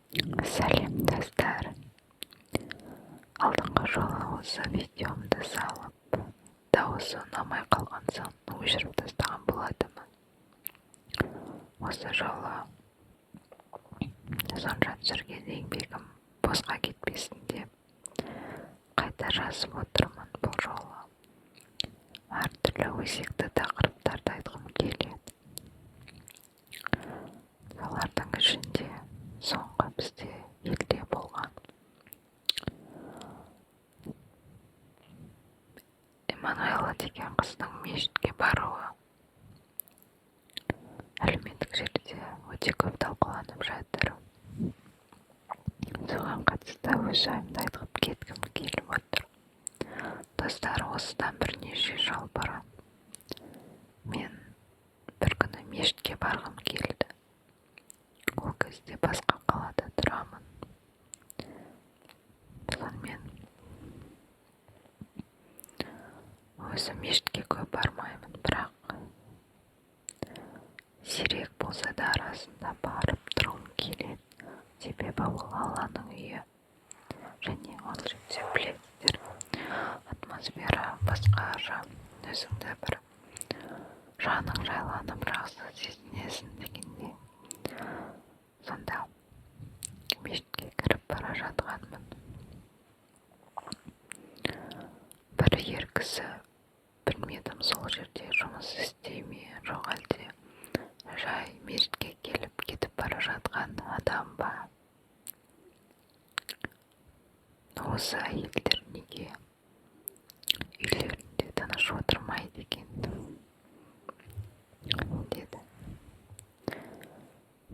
Сәлем достар. Алдыңғы жолы осы видеомды салып, дауысы ұнамай қалған соң өшіріп тастаған болатынмын. Осы жолы сонша түсірген еңбегім босқа кетпесін деп қайта жазып отырмын. Бұл жолы әртүрлі өзекті тақырыптарды айтқым келеді. Солардың ішінде соңғы бізде елде болған Эммануэла деген қыздың мешітке баруы әлеуметтік желіде өте көп талқыланып жатыр. Соған қатысты өз ойымды айтып кеткім келіп отыр. Достар, осыдан бірнеше жыл бұрын мен бір күні мешітке барғым келді. Ол кезде басқа қалада тұрамын. Сонымен өзі мешітке көп бармаймын, бірақ сирек болса да арасында барып тұрғым келеді. Себебі ол Алланың үйі, және ол жерде білесіздер, атмосфера басқаша, өзіңді бір жаның жайланып жақсы сезінесің дегенде. Сонда мешітке кіріп бара жатқанмын. Бір ер кісі, білмедім, сол жерде жұмыс істей ме, жоқ әлде жай мешітке келіп кетіп бара жатқан адам ба? Осы әйелдер неге үйлерінде тыныш отырмайды екен деді.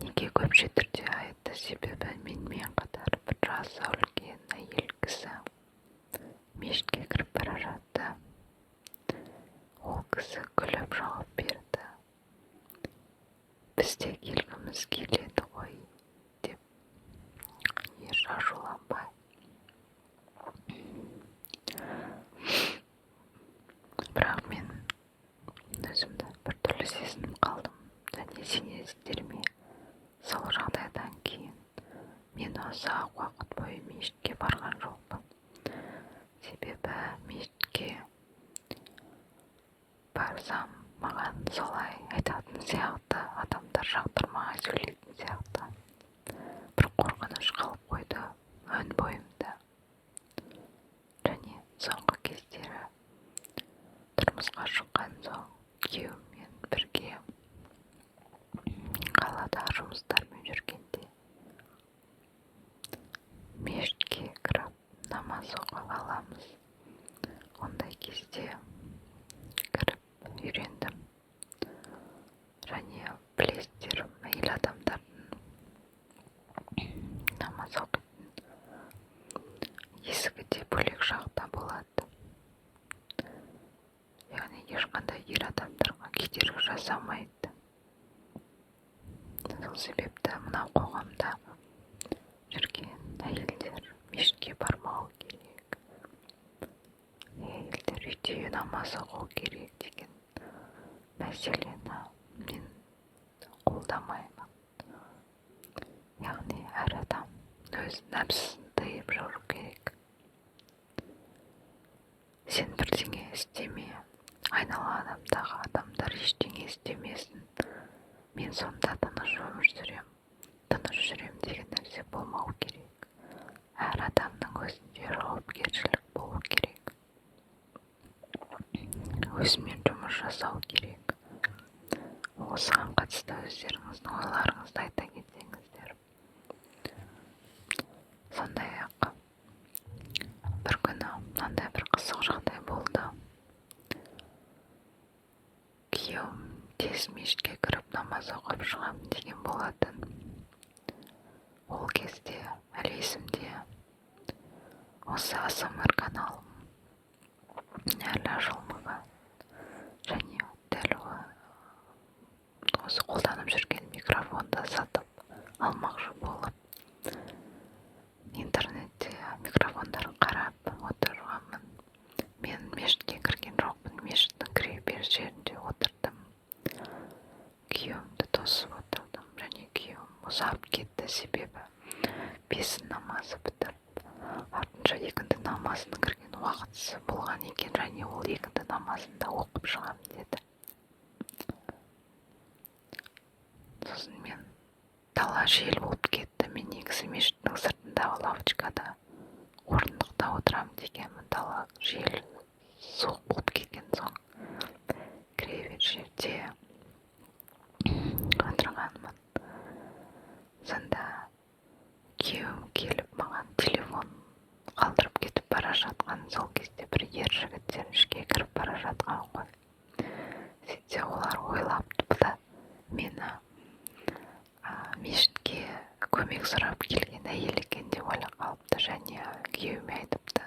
Неге көпше түрде айтты? Себебі менімен қатар бір жасы үлкен әйел кісі мешітке кіріп бара жатты. Ол кісі күліп жауап берді. Біз де келгіміз келеді ғой, деп. Ер ашуланбай. Бірақ мен өзімді біртүрлі сезініп қалдым. Және сенесіздер ме? Сол жағдайдан кейін мен ұзақ уақыт бойы мешітке барған жоқпын. Себебі мешітке барсам, маған солай айтатын сияқты, адамдар жақтырмай сөйлейтін сияқты. Бір қорқыныш қалып қойды өн бойымда. Және соңғы кездері тұрмысқа шыққан соң күйеуіммен бірге қалада жұмыстармен жүргенде мешітке кіріп намаз оқып аламыз. Ондай кезде кіріп үйрендім. Және білесіздер, әйел адамдардың намаз оқитын есігі де бөлек жақта болады. Яғни ешқандай ер адамдарға кедергі жасамайды. Сол себепті мына қоғамда жүрген әйелдер мешітке бармау керек, әйелдер үйде намаз оқу керек деген мәселені мен қолдамаймын. Яғни әр адам өз нәпсісін тыйып жүру керек. Сен бірдеңе істеме, айналадағы адамдар ештеңе істемесін, мен сонда тыныш өмір сүрем, тыныш жүрем деген нәрсе болмау керек. Әр адамның өзінде жауапкершілік болу керек. Өзімен жұмыс жасау керек. Осыған қатысты өздеріңіздің ойларыңызды айта кетсеңіздер. Сондай-ақ бір күні мынандай бір қызық жағдай болды. Күйеуім тез мешітке кіріп намаз оқып шығамын деген болатын. Ол кезде әлі есімде, осы АСМР каналым әлі ашылмаған. Және дәл осы қолданып жүрген микрофонды сатып алмақшы болып интернетте микрофондарын қарап отырғанмын. Мен мешітке кірген жоқпын, мешіттің кіре беріс жерінде отырдым. Күйеуімді тосып отырдым, және күйеуім ұзап кетті. Себебі бесін намазы бітіріп артынша екінді намазына кірген уақытысы болған екен, және ол екінді намазында оқып шығамын деді. Сосын мен дала жел болып кетті. Мен негізі мешіттің сыртындағы лавочкада орындықта отырамын дегенмін. Дала жел суық болып кеткен соң кіре жерде отырғанмын. Сонда күйеуім келіп маған телефон қалдырып кетіп бара жатқан. Сол кезде бір ер жігіттер ішке кіріп бара жатқан ғой. Сөйтсе олар ойлапты да мені мешітке көмек сұрап келген әйел екен деп ойлап қалыпты. Және күйеуіме айтыпты,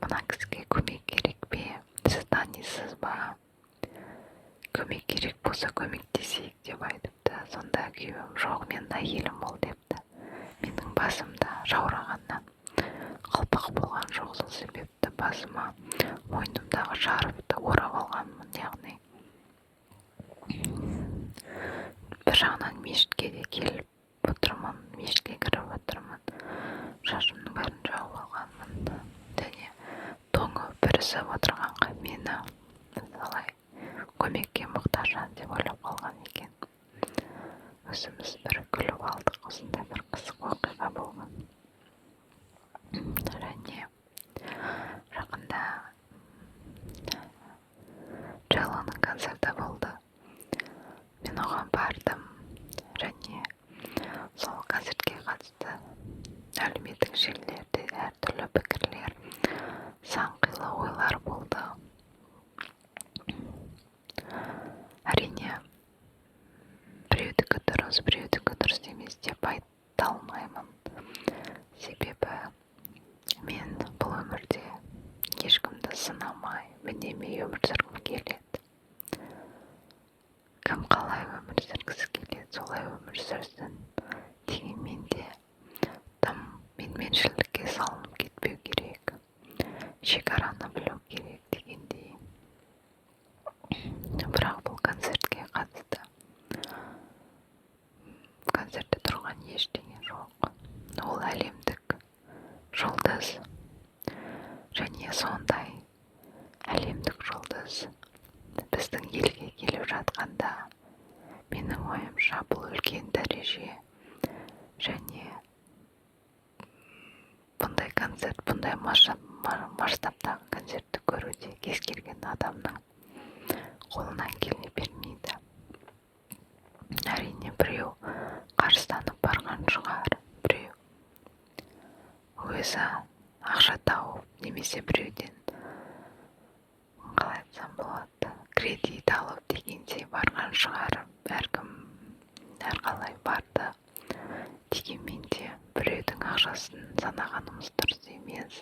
мына кісіге көмек керек пе, сіз танисыз ба, көмек керек болса көмектесейік деп айтыпты. Сонда күйеуім, жоқ, мен әйелім ол депті. Менің басымда жаурағаннан қалпақ болған жоқ, сол себепті басыма мойнымдағы шарфты орап алғанмын. Яғни бір жағынан мешітке де келіп отырмын, мешітке кіріп отырмын, шашымның бәрін жауып алғанмын. Және тоңып бүрісіп отырғанға мені солай көмекке мұқтаж жан деп ойлап қалған екен. Өзіміз бір күліп алдық. Осындай бір қызық оқиға болған. Және жақында Джеллоның концерті болды. Мен оған бардым. Және сол концертке қатысты әлеуметтік желілерде әртүрлі пікірлер, сан қилы ойлар болды. Әрине біреудікі дұрыс, біреудікі дұрыс емес деп айта алмаймын. Себебі мен бұл өмірде ешкімді сынамай, мінемей өмір сүргім келеді. Кім қалай өмір сүргісі келеді, солай өмір сүрсін. Дегенмен де тым менменшілдікке салынып кетпеу керек, шекараны білу керек дегендей. Бірақ бұл концертке қатысты концертте тұрған ештеңе жоқ. Ол әлемдік жұлдыз, және сондай әлемдік жұлдыз біздің елге келіп жатқанда менің ойымша бұл үлкен дәреже. Және бұндай концерт, бұндай масштабтағы концертті көруде кез келген адамның қолынан келе бермейді. Әрине біреу қаржыстанып барған шығар, біреу өзі ақша тауып, немесе біреуден қалай айтсам болады, кредит алып дегендей барған шығар. Әркім әрқалай барды. Дегенмен де біреудің ақшасын санағанымыз дұрыс емес.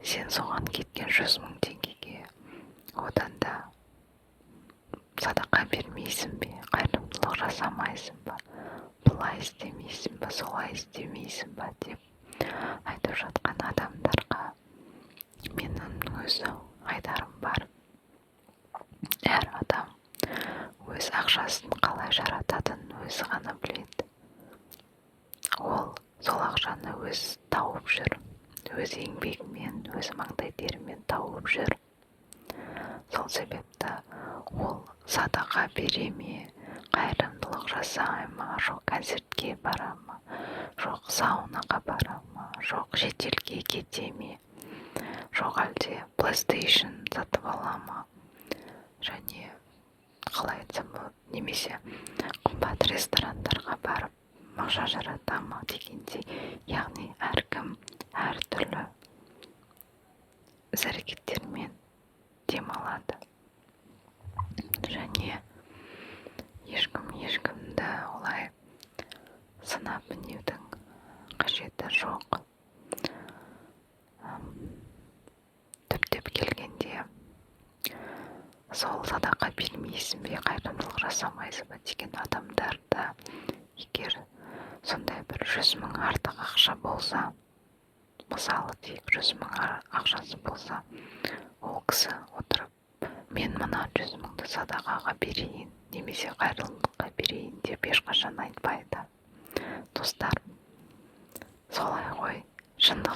Сен соған кеткен 100 000 теңгеге одан да садақа бермейсің бе, қайырымдылық жасамайсың ба, бұлай істемейсің ба, солай істемейсің ба деп айтып жатқан адамдарға менің өзі айтарым бар. Әр адам өз ақшасын қалай жарататынын өзі ғана біледі. Ол сол ақшаны өз тауып жүр, өз еңбегімен, өз маңдай терімен тауып жүр. Сол себепті ол садақа бере ме, қайырымдылық жасай ма, жоқ концертке бара ма, жоқ саунаға бара ма, жоқ шетелге кете ме, жоқ әлде PlayStation сатып ала ма, және қалай айтсам болады, немесе қымбат ресторандарға барып ақша жарата ма дегендей. Яғни әркім әртүрлі іс-әрекеттермен демалады. Және ешкімді олай сынап мінеудің қажеті жоқ. Түптеп келгенде сол садақа бермейсің бе, қайырымдылық жасамайсың ба деген адамдарда егер сондай бір 100 000 артық ақша болса, мысалы тек 100 000 ақшасы болса, ол кісі отырып, мен мына 100 000-ды садақаға берейін, немесе қайырымдылыққа берейін деп ешқашан айтпайды. Достар,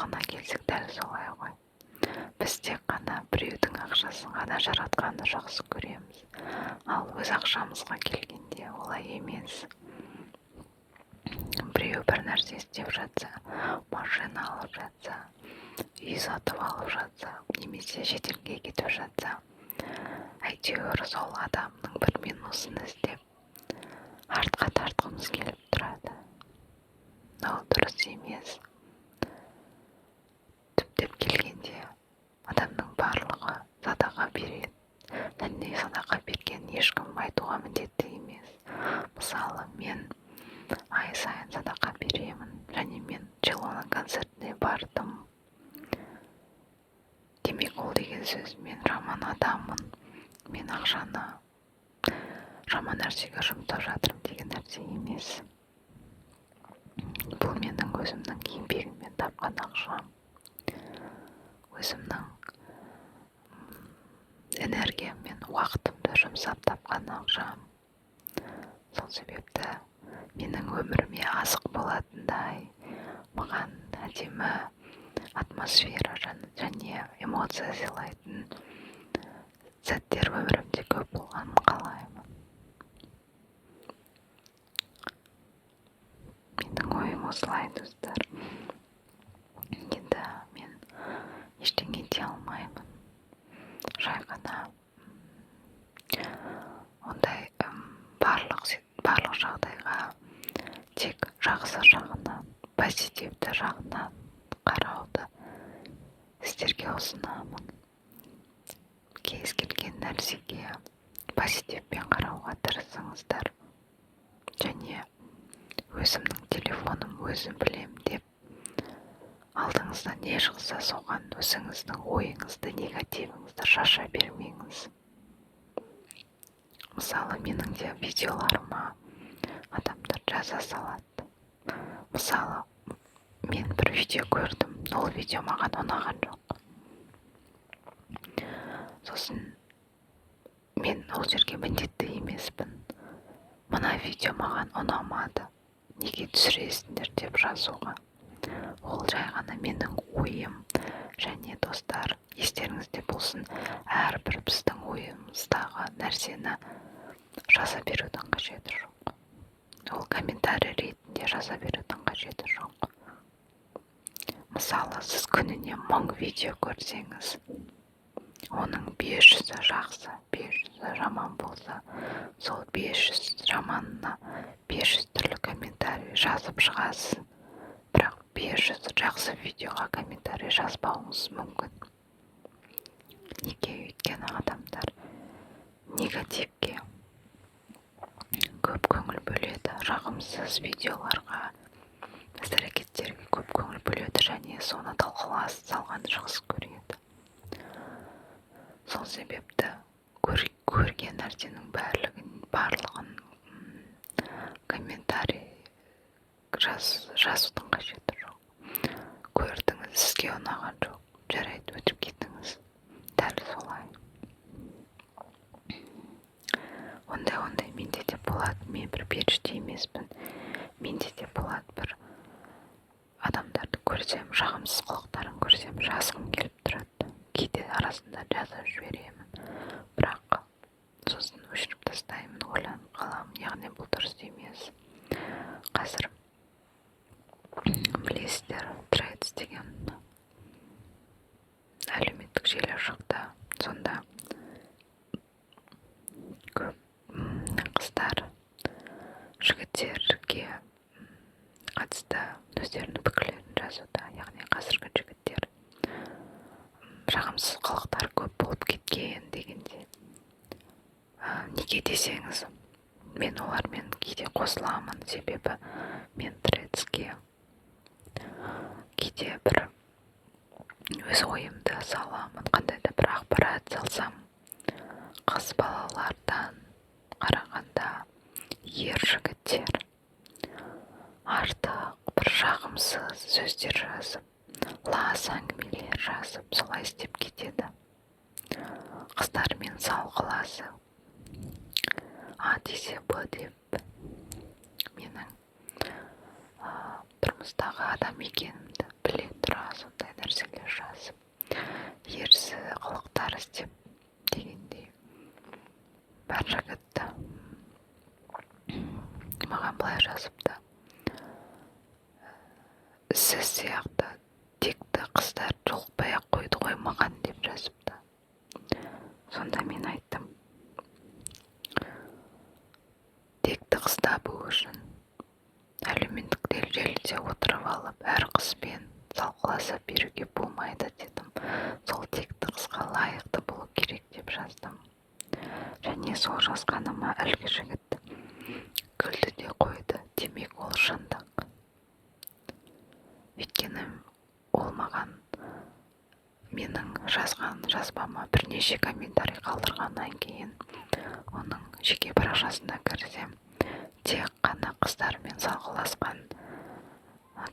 шындығына келсек дәл солай ғой. Біз тек қана біреудің ақшасын ғана жаратқанды жақсы көреміз. Ал өз ақшамызға келгенде олай емес. Біреу бір нәрсе істеп жатса, машина алып жатса, үй сатып алып жатса, немесе шетелге кетіп жатса, әйтеуір сол адамның бір минусын іздеп, артқа тартқымыз келіп тұрады. Ол дұрыс емес. Түптеп келгенде, адамның барлығы садақа береді. Және садақа берген ешкім айтуға міндетті емес. Мысалы, мен ай сайын садақа беремін, және мен Челоның концертіне бардым. Демек, ол деген сөз, мен жаман адаммын, мен ақшаны жаман нәрсеге жұмсап жатырмын деген нәрсе емес. Бұл менің өзімнің еңбегіммен тапқан ақшам, өзімнің энергияммен уақытымды жұмсап тапқан ақшам. Сол себепті менің өміріме азық болатындай, маған әдемі атмосфера және эмоция сыйлайтын сәттер өмірімде көп болғанын қалаймын. Менің ойым осылай, достар. Енді мен ештеңе ете алмаймын. Жай ғана ондай барлық жағдайға тек жақсы жағынан, позитивті жағынан қарауды сіздерге ұсынамын. Кез келген нәрсеге позитивпен қарауға тырысыңыздар. Және өзімнің телефоным өзім білем деп алдыңызда не шықса соған өзіңіздің ойыңызды, негативіңізді шаша бермеңіз. Мысалы, менің де видеоларыма адамдар жаза салады. Мысалы, мен бір видео көрдім, ол видео маған ұнаған жоқ. Сосын мен ол жерге міндетті емеспін. Мына видео маған ұнамады, неге түсіресіңдер деп жазуға. Ол жай ғана менің ойым. Және достар, естеріңізде болсын, әрбір біздің ойымыздағы нәрсені жаза берудің қажеті жоқ. Ол комментарий ретінде жаза берудің қажеті жоқ. Мысалы, сіз күніне 1000 видео көрсеңіз, оның 500-і жақсы, 500-і жаман болса, сол 500 жаманына 500 түрлі комментарий жазып шығасыз. Бірақ 500 жақсы видеоға комментарий жазбауыңыз мүмкін. Неге? Өйткені адамдар негативке көп көңіл бөледі, жағымсыз видеоларға, іс-әрекеттерге көп көңіл бөледі және соны талқыға салғанды жақсы көреді. Сол себепті көрген нәрсенің барлығын комментарий жазудың қажеті жоқ. Көрдіңіз, сізге ұнаған жоқ, жарайды, өтіп кетіңіз. Дәл солай. Ондай менде де болады. Мен бір періште емеспін. Менде де болады, бір адамдарды көрсем, жағымсыз қылықтарын көрсем, жазғым келіп тұрады. Кейде арасында жазып жіберемін. Бірақ сосын өшіріп тастаймын, ойланып қаламын. Яғни бұл дұрыс емес. Қазір білесіздер, Threads деген әлеуметтік желі шықты. Сонда көп қыздар жігіттерге қатысты өздерінің пікірлерін жазуда. Яғни қазіргі жігіттер жағымсыз қылықтар көп болып кеткен дегенде. Неге десеңіз, мен олармен кейде қосыламын, себебі мен Threadsке кейде бір өз ойымды саламын, қандай да бір ақпарат салсам, қыз балалардан қарағанда ер жігіттер артық бір жағымсыз сөздер жазып, лас әңгімелер жазып, солай істеп кетеді. Қыздармен салғыласып, А десе Б деп менің тұрмыстағы адам екенімді біле тұра сондай нәрселер жазып, ерсі қылықтар істеп дегендей. Бір жігіт маған былай жазыпты: сіз сияқты текті қыздар жолықпай-ақ қойды ғой маған, деп жазыпты. Сонда мен айттым: текті қыз табу үшін әлеуметтік желіде отырып алып әр қызбен салғыласа беруге болмайды, дедім. Сол текті қызға лайықты болу керек, деп жаздым. Және сол жазғаныма әлгі жігіт күлді де қойды. Демек ол шындық. Өйткені ол маған менің жазған жазбама бірнеше комментарий қалдырғаннан кейін оның жеке парақшасына кірсем, тек қана қыздармен салғыласқан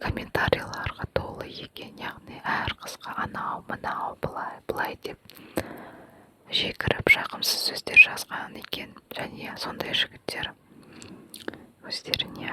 комментарийларға толы екен. Яғни әр қызға анау мынау былай деп жекіріп жағымсыз сөздер жазған екен. Және сондай жігіттер өздеріне